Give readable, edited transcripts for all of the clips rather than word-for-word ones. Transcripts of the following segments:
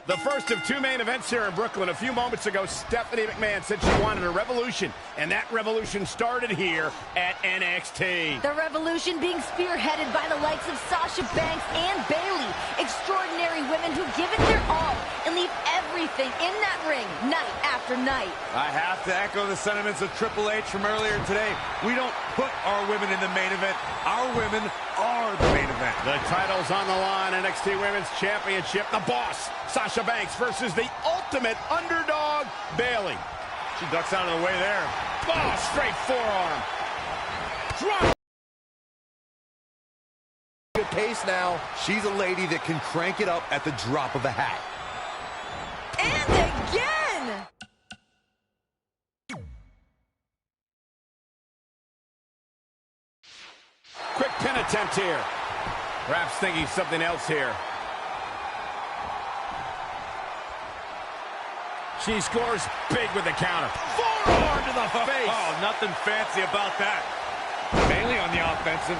The first of two main events here in Brooklyn. A few moments ago, Stephanie McMahon said she wanted a revolution, and that revolution started here at NXT. The revolution being spearheaded by the likes of Sasha Banks and Bayley. Extraordinary women who give it their all and leave everything in that ring night after night. I have to echo the sentiments of Triple H from earlier today. We don't put our women in the main event. Our women are the main event. The title's on the line. NXT Women's Championship. The Boss, Sasha Banks, versus the ultimate underdog, Bayley. She ducks out of the way there. Oh, straight forearm. Drop. Good pace now. She's a lady that can crank it up at the drop of a hat. And again! Quick pin attempt here. Perhaps thinking something else here. She scores big with the counter. Forearm to the face. Oh, nothing fancy about that. Bayley on the offensive.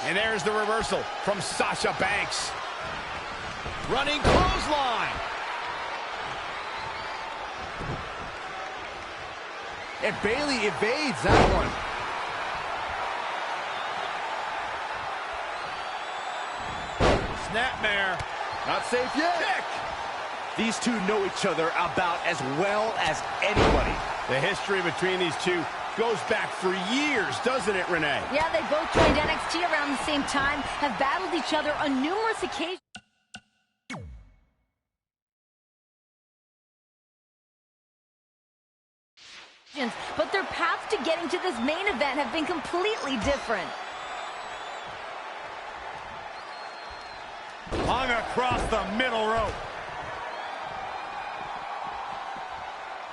And there's the reversal from Sasha Banks. Running clothesline. And Bayley evades that one. Snapmare. Not safe yet. Kick. These two know each other about as well as anybody. The history between these two goes back for years, doesn't it, Renee? Yeah, they both joined NXT around the same time, have battled each other on numerous occasions. But their paths to getting to this main event have been completely different. Hung across the middle rope.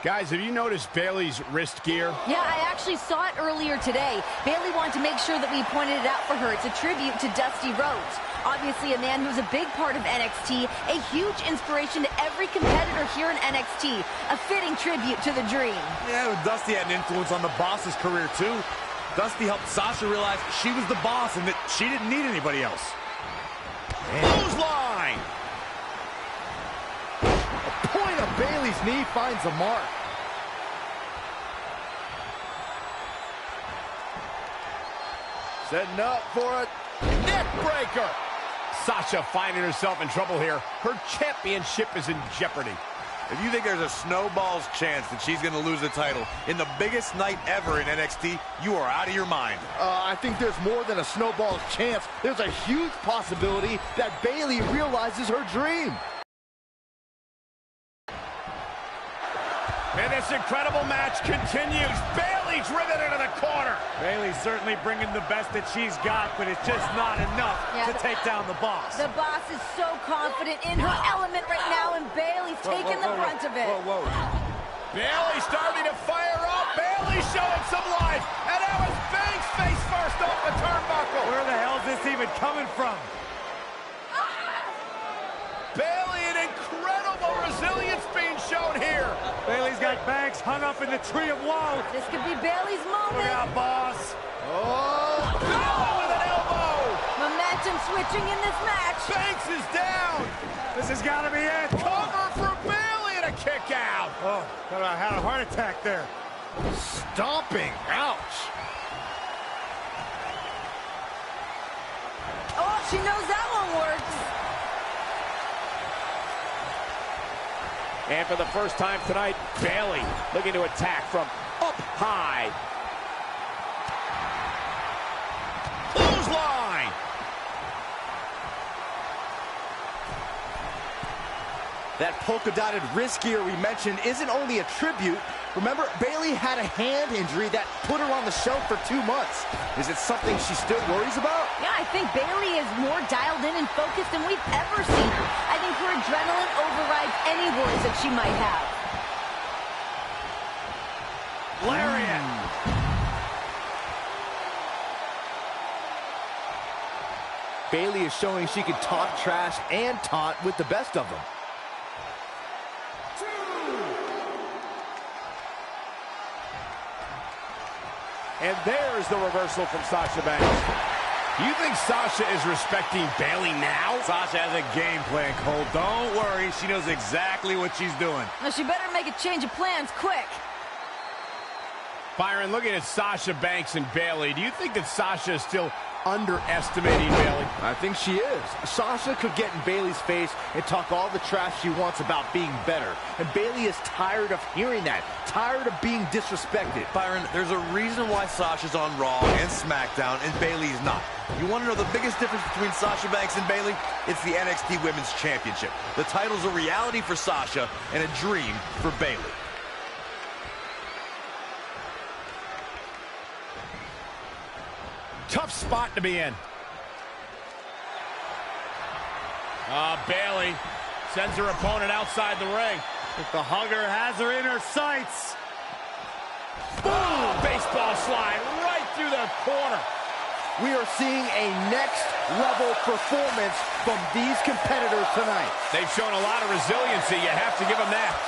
Guys, have you noticed Bayley's wrist gear? Yeah, I actually saw it earlier today. Bayley wanted to make sure that we pointed it out for her. It's a tribute to Dusty Rhodes. Obviously a man who's a big part of NXT, a huge inspiration to every competitor here in NXT. A fitting tribute to the Dream. Yeah, Dusty had an influence on the Boss's career, too. Dusty helped Sasha realize she was the boss and that she didn't need anybody else. Clothesline! The point of Bayley's knee finds the mark. Setting up for a neck breaker. Sasha finding herself in trouble here. Her championship is in jeopardy. If you think there's a snowball's chance that she's going to lose the title in the biggest night ever in NXT, you are out of your mind. I think there's more than a snowball's chance. There's a huge possibility that Bayley realizes her dream. And this incredible match continues. Bayley driven into the corner. Bayley's certainly bringing the best that she's got, but it's just not enough to take down the Boss. The Boss is so confident in her element right now, and Bayley's taking the brunt of it. Bayley starting to fire up. Bayley showing some life. And now it's Banks face first off the turnbuckle. Where the hell is this even coming from? Bayley, an incredible resilience being shown here. Bayley's got Banks hung up in the tree of woe. This could be Bayley's moment. Look out, Boss. Oh, Bayley with an elbow. Momentum switching in this match. Banks is down. This has got to be it. Cover for Bayley and a kick out. Oh, thought I had a heart attack there. Stomping. Ouch. Oh, she knows that one works. And for the first time tonight, Bayley looking to attack from up high. Clothesline! That polka-dotted wrist gear we mentioned isn't only a tribute. Remember, Bayley had a hand injury that put her on the shelf for 2 months. Is it something she still worries about? Yeah, I think Bayley is more dialed in and focused than we've ever seen her. I think her adrenaline overrides any worries that she might have. Lariat. Bayley is showing she can talk trash and taunt with the best of them. And there's the reversal from Sasha Banks. You think Sasha is respecting Bayley now? Sasha has a game plan, Cole. Don't worry, she knows exactly what she's doing. Now she better make a change of plans quick. Byron, looking at Sasha Banks and Bayley, do you think that Sasha is still underestimating Bayley? I think she is. Sasha could get in Bayley's face and talk all the trash she wants about being better. And Bayley is tired of hearing that, tired of being disrespected. Byron, there's a reason why Sasha's on Raw and SmackDown and Bayley's not. You want to know the biggest difference between Sasha Banks and Bayley? It's the NXT Women's Championship. The title's a reality for Sasha and a dream for Bayley. Tough spot to be in. Bayley sends her opponent outside the ring. The hugger has her in her sights. Boom! Baseball slide right through the corner. We are seeing a next-level performance from these competitors tonight. They've shown a lot of resiliency. You have to give them that.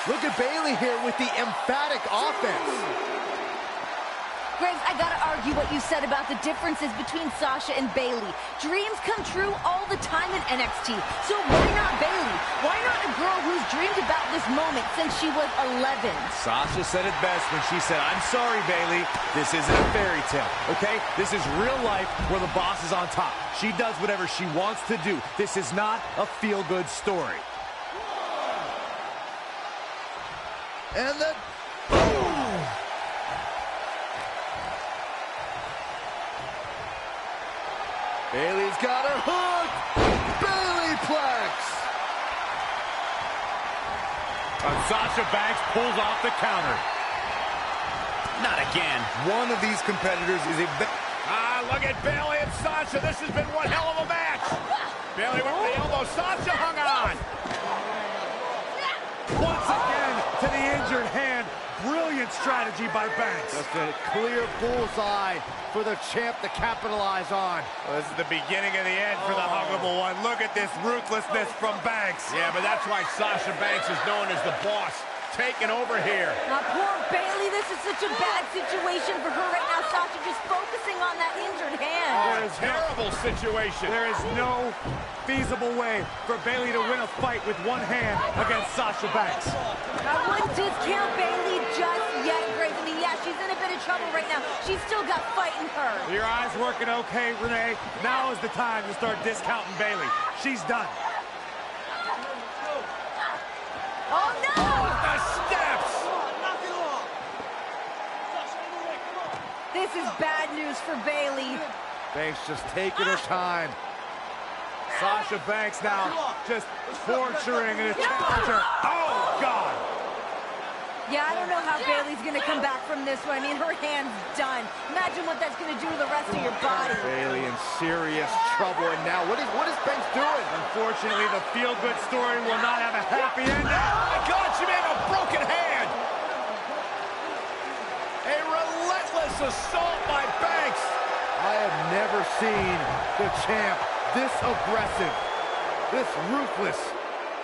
Look at Bayley here with the emphatic offense. Graves, I gotta argue what you said about the differences between Sasha and Bayley. Dreams come true all the time in NXT. So why not Bayley? Why not a girl who's dreamed about this moment since she was 11? Sasha said it best when she said, "I'm sorry, Bayley. This isn't a fairy tale, okay? This is real life where the boss is on top. She does whatever she wants to do. This is not a feel-good story." And the... Bayley's got her hooked. Bayleyplex. Sasha Banks pulls off the counter. Not again. One of these competitors is a... Look at Bayley and Sasha. This has been one hell of a match. Bayley went for the elbow. Sasha hung on. Once again to the injured hand. Brilliant strategy by Banks. Just a clear bullseye for the champ to capitalize on. Well, this is the beginning of the end for the huggable one. Look at this ruthlessness from Banks. Yeah, but that's why Sasha Banks is known as the boss. Taking over here. Now, poor Bayley, this is such a bad situation for her right now. Sasha just focusing on that injured hand. A terrible situation. There is no feasible way for Bayley to win a fight with one hand against Sasha Banks. I wouldn't discount Bayley just yet, Grace. I mean, yeah, she's in a bit of trouble right now. She's still got fight in her. Your eyes working okay, Renee? Now is the time to start discounting Bayley. She's done. Oh, no! The steps! This is bad news for Bayley. Banks just taking her time. Sasha Banks now just torturing and a challenger. Oh, God! Yeah, I don't know how Bayley's gonna come back from this one. I mean, her hand's done. Imagine what that's gonna do to the rest of your body. Bayley in serious trouble. And now, what is Banks doing? Unfortunately, the feel-good story will not have a happy ending. Oh, my God, she may have a broken hand. A relentless assault by Banks. I have never seen the champ this aggressive, this ruthless.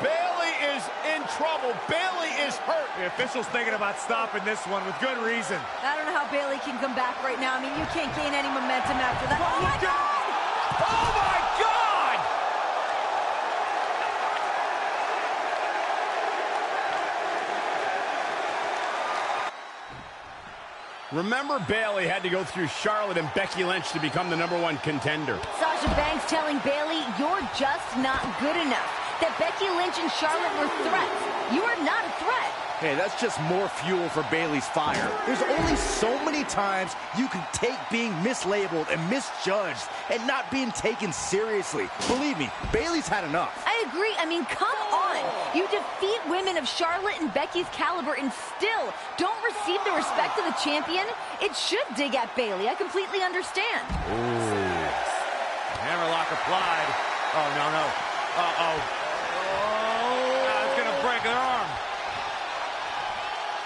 Bayley is in trouble. Bayley is hurt. The official's thinking about stopping this one with good reason. I don't know how Bayley can come back right now. I mean, you can't gain any momentum after that. Oh, my God! Oh, my God! Remember, Bayley had to go through Charlotte and Becky Lynch to become the #1 contender. Sasha Banks telling Bayley, you're just not good enough. That Becky Lynch and Charlotte were threats. You are not a threat. Hey, that's just more fuel for Bayley's fire. There's only so many times you can take being mislabeled and misjudged and not being taken seriously. Believe me, Bayley's had enough. I agree. I mean, come on. You defeat women of Charlotte and Becky's caliber and still don't receive the respect of the champion? It should dig at Bayley. I completely understand. Ooh. Hammerlock applied. Oh, no, no. Uh-oh. Oh, it's going to break her arm.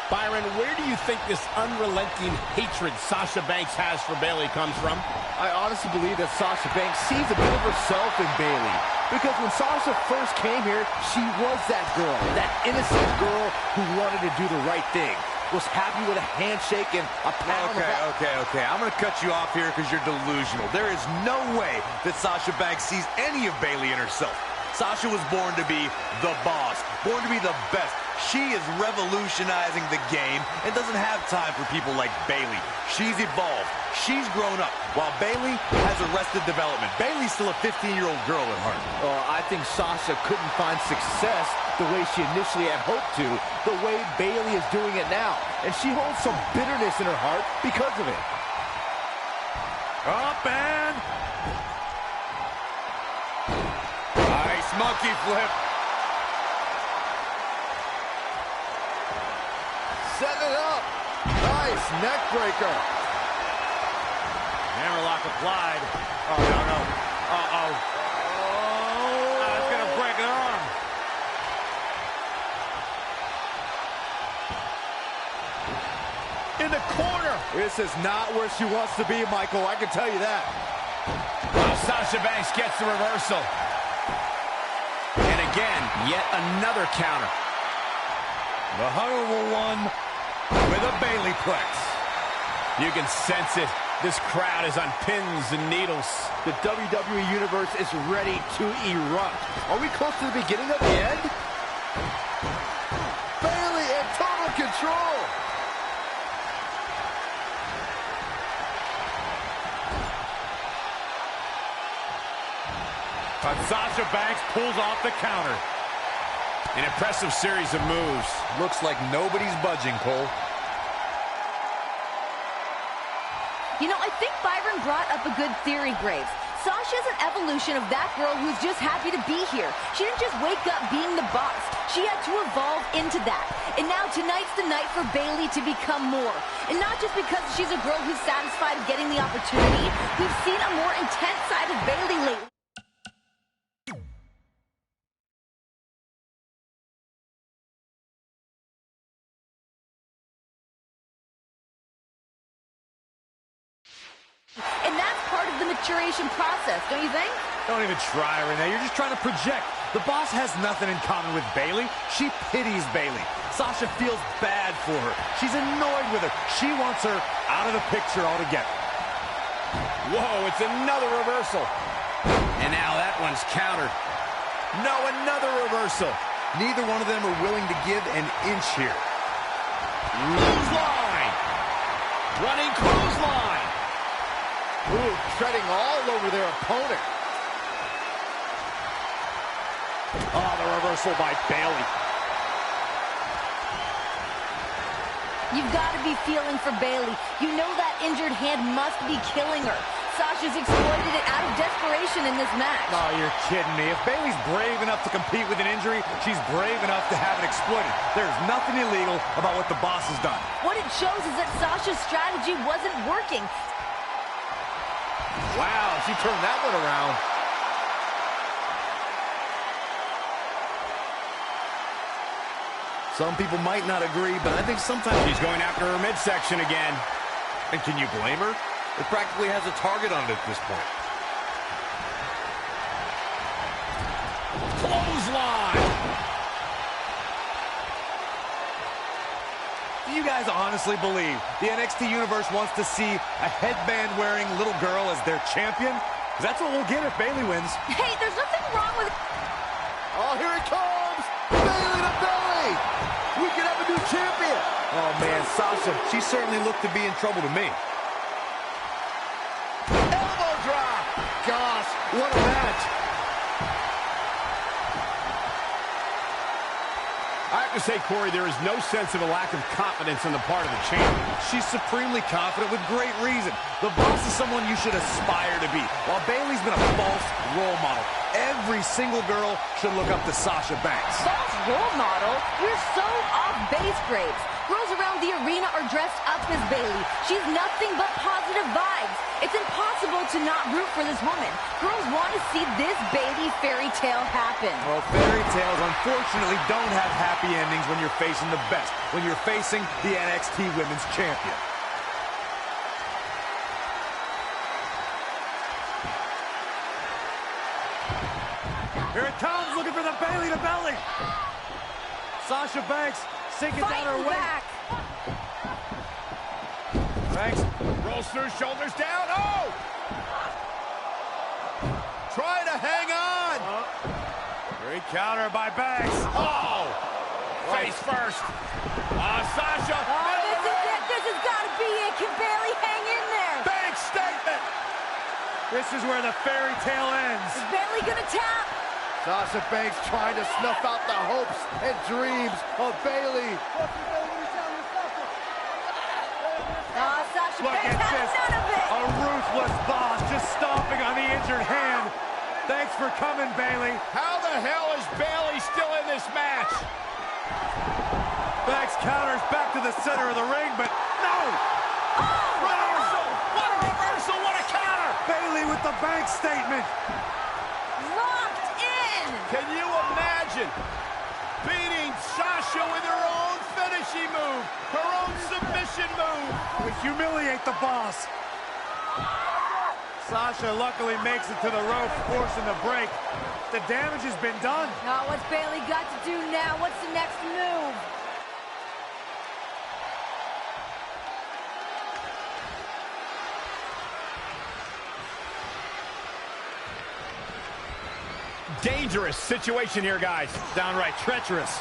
Byron, where do you think this unrelenting hatred Sasha Banks has for Bayley comes from? I honestly believe that Sasha Banks sees a bit of herself in Bayley. Because when Sasha first came here, she was that girl, that innocent girl who wanted to do the right thing. was happy with a handshake and a pat on the back. Okay. I'm going to cut you off here because you're delusional. There is no way that Sasha Banks sees any of Bayley in herself. Sasha was born to be the boss, born to be the best. She is revolutionizing the game and doesn't have time for people like Bayley. She's evolved. She's grown up, while Bayley has arrested development. Bayley's still a 15-year-old girl at heart. I think Sasha couldn't find success the way she initially had hoped to, the way Bayley is doing it now. And she holds some bitterness in her heart because of it. Up and... nice monkey flip. Set it up. Nice neck breaker. Hammerlock applied. Oh, no. Uh-oh. Oh, it's going to break an arm. In the corner. This is not where she wants to be, Michael. I can tell you that. Well, Sasha Banks gets the reversal. And again, yet another counter. The Honorable One with a Bayley plex. You can sense it. This crowd is on pins and needles. The WWE Universe is ready to erupt. Are we close to the beginning of the end? Bayley in total control. But Sasha Banks pulls off the counter. An impressive series of moves. Looks like nobody's budging, Cole. You know, I think Byron brought up a good theory, Graves. Sasha's an evolution of that girl who's just happy to be here. She didn't just wake up being the boss. She had to evolve into that. And now tonight's the night for Bayley to become more. And not just because she's a girl who's satisfied getting the opportunity. We've seen a more intense side of Bayley lately. And that's part of the maturation process, don't you think? Don't even try, Renee. You're just trying to project. The boss has nothing in common with Bayley. She pities Bayley. Sasha feels bad for her. She's annoyed with her. She wants her out of the picture altogether. Whoa, it's another reversal. And now that one's countered. No, another reversal. Neither one of them are willing to give an inch here. Clothesline. Running clothesline. Ooh, treading all over their opponent. Oh, the reversal by Bayley. You've got to be feeling for Bayley. You know that injured hand must be killing her. Sasha's exploited it out of desperation in this match. Oh, you're kidding me. If Bayley's brave enough to compete with an injury, she's brave enough to have it exploited. There's nothing illegal about what the boss has done. What it shows is that Sasha's strategy wasn't working. Wow, she turned that one around. Some people might not agree, but I think sometimes... She's going after her midsection again. And can you blame her? It practically has a target on it at this point. Clothesline. Do you guys honestly believe the NXT Universe wants to see a headband-wearing little girl as their champion? Because that's what we'll get if Bayley wins. Hey, there's nothing wrong with... Oh, here it comes! Bayley to Bayley! We could have a new champion! Oh, man, Sasha, she certainly looked to be in trouble to me. Elbow drop! Gosh, what a match! I have to say, Corey, there is no sense of a lack of confidence on the part of the champion. She's supremely confident with great reason. The boss is someone you should aspire to be, while Bayley's been a false role model. Every single girl should look up to Sasha Banks. False role model? You're so off base, Graves. Girls around the arena are dressed up as Bayley. She's nothing but positive vibes. It's impossible to not root for this woman. Girls want to see this Bayley fairy tale happen. Well, fairy tales, unfortunately, don't have happy endings when you're facing the best, when you're facing the NXT Women's Champion. Here it comes, looking for the Bayley to belly. Sasha Banks sinking down her Fighting weight. back. Banks rolls through, shoulders down. Oh! Trying to hang on. Great counter by Banks. Oh! Face first. Sasha. Oh, this is it. This has got to be it. Can Bayley hang in there? Banks statement. This is where the fairy tale ends. Is Bayley going to tap? Sasha Banks trying to snuff out the hopes and dreams of Bayley. Sasha Look Banks at has this. none of it. A ruthless boss just stomping on the injured hand. Thanks for coming, Bayley. How the hell is Bayley still in this match? Banks counters back to the center of the ring, but no! Reversal! What a reversal! What a counter! Bayley with the Banks statement. Locked in. Can you imagine beating Sasha with her own finishing move, her own submission move? To humiliate the boss. Sasha luckily makes it to the rope, forcing the break. The damage has been done. Oh, what's Bayley got to do now? What's the next move? Dangerous situation here, guys. Downright treacherous.